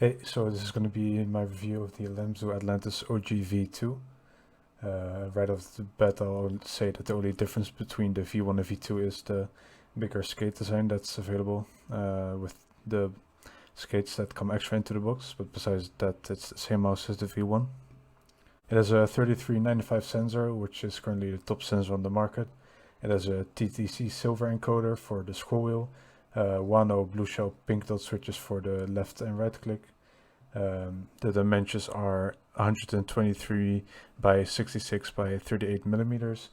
Hey, so this is going to be my review of the Lamzu Atlantis OG V2. Right off the bat, I'll say that the only difference between the V1 and V2 is the bigger skate design that's available with the skates that come extra into the box, but besides that, it's the same mouse as the V1. It has a 3395 sensor, which is currently the top sensor on the market. It has a TTC silver encoder for the scroll wheel, Wano blue shell pink dot switches for the left and right click. The dimensions are 123 by 66 by 38 millimeters.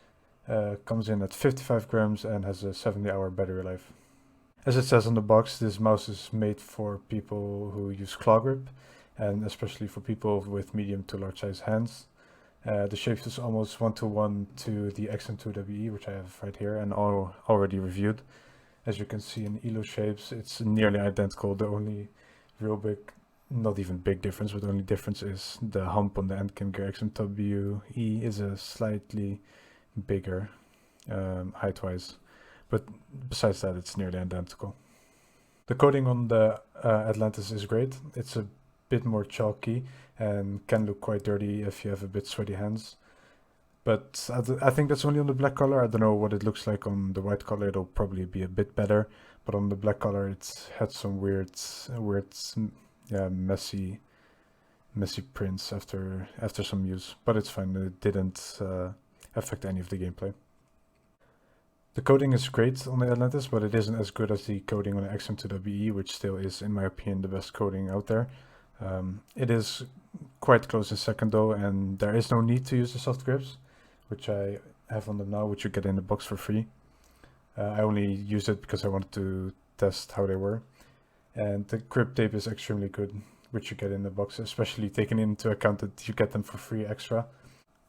Comes in at 55 grams and has a 70-hour battery life. As it says on the box, this mouse is made for people who use claw grip, and especially for people with medium to large size hands. The shape is almost one-to-one to the XM2we, which I have right here and already reviewed. As you can see in ELO shapes, it's nearly identical. The only real big, not even big difference, but the only difference is the hump on the end cam gear. XM2we is a slightly bigger height-wise, but besides that, it's nearly identical. The coating on the Atlantis is great. It's a bit more chalky and can look quite dirty if you have a bit sweaty hands. But I think that's only on the black color. I don't know what it looks like on the white color. It'll probably be a bit better. But on the black color, it's had some weird, yeah, messy prints after some use. But it's fine. It didn't affect any of the gameplay. The coating is great on the Atlantis, but it isn't as good as the coating on the XM2we, which still is, in my opinion, the best coating out there. It is quite close in second though, and there is no need to use the soft grips, which I have on them now, which you get in the box for free. I only used it because I wanted to test how they were. And the grip tape is extremely good, which you get in the box, especially taking into account that you get them for free extra.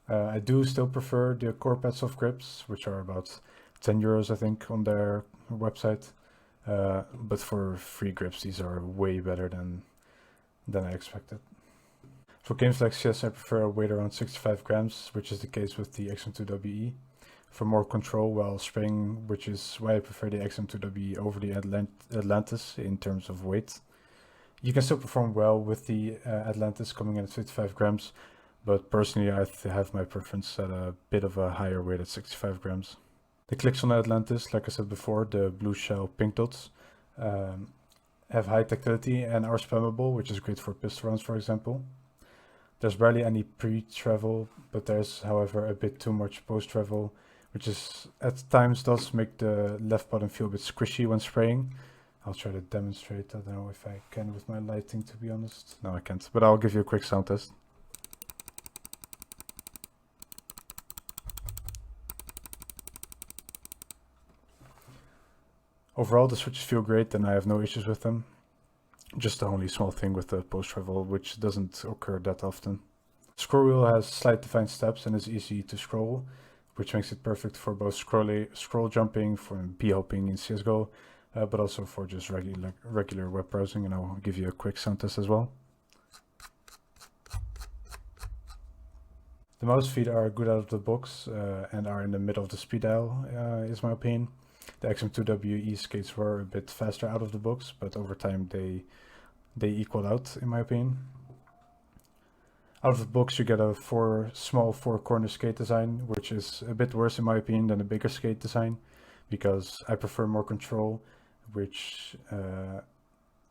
I do still prefer the Corepad soft grips, which are about 10 euros, I think, on their website. But for free grips, these are way better than I expected. For games like CS, I prefer a weight around 65 grams, which is the case with the XM2we. For more control while spraying, which is why I prefer the XM2we over the Atlantis in terms of weight. You can still perform well with the Atlantis coming in at 55 grams, but personally I have my preference at a bit of a higher weight at 65 grams. The clicks on the Atlantis, like I said before, the blue shell pink dots, have high tactility and are spammable, which is great for pistol rounds, for example. There's barely any pre-travel, but there's, however, a bit too much post-travel, which is at times does make the left button feel a bit squishy when spraying. I'll try to demonstrate. I don't know if I can with my lighting, to be honest. No, I can't, but I'll give you a quick sound test. Overall, the switches feel great and I have no issues with them. Just the only small thing with the post travel, which doesn't occur that often. Scroll wheel has slight defined steps and is easy to scroll, which makes it perfect for both scroll jumping, for b-hopping in CSGO, but also for just regular web browsing, and I'll give you a quick sound test as well. The mouse feet are good out of the box and are in the middle of the speed dial, is my opinion. The XM2we skates were a bit faster out of the box, but over time they equal out, in my opinion. Out of the box you get a small four-corner skate design, which is a bit worse in my opinion than the bigger skate design, because I prefer more control, which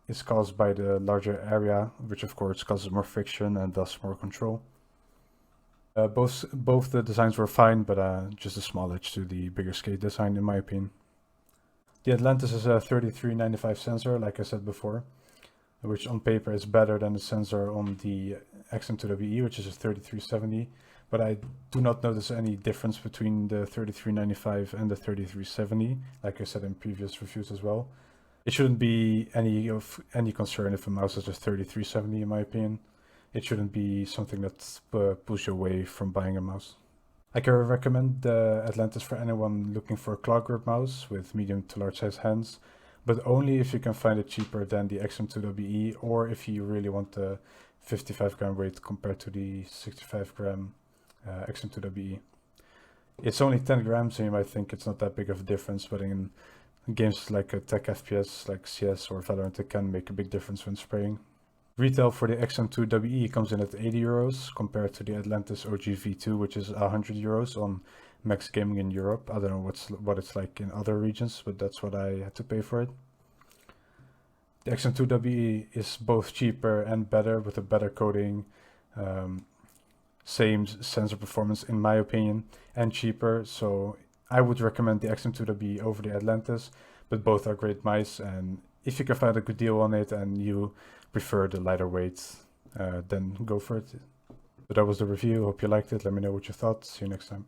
is caused by the larger area, which of course causes more friction and thus more control. Both the designs were fine, but just a small edge to the bigger skate design in my opinion. The Atlantis is a 3395 sensor, like I said before, which on paper is better than the sensor on the XM2we, which is a 3370, but I do not notice any difference between the 3395 and the 3370, like I said in previous reviews as well. It shouldn't be any concern if a mouse has a 3370 in my opinion. It shouldn't be something that pulls you away from buying a mouse. I can recommend the Atlantis for anyone looking for a claw grip mouse with medium to large size hands, but only if you can find it cheaper than the XM2we, or if you really want the 55 gram weight compared to the 65 gram XM2we. It's only 10 grams, and you might think it's not that big of a difference, but in games like a tech FPS like CS or Valorant, it can make a big difference when spraying. Retail for the XM2we comes in at €80 compared to the Atlantis OG V2, which is €100 on Max Gaming in Europe. I don't know what it's like in other regions, but that's what I had to pay for it. The XM2we is both cheaper and better with a better coding, same sensor performance in my opinion, and cheaper. So I would recommend the XM2we over the Atlantis, but both are great mice, and if you can find a good deal on it and you prefer the lighter weight, then go for it. But that was the review. Hope you liked it. Let me know what you thought. See you next time.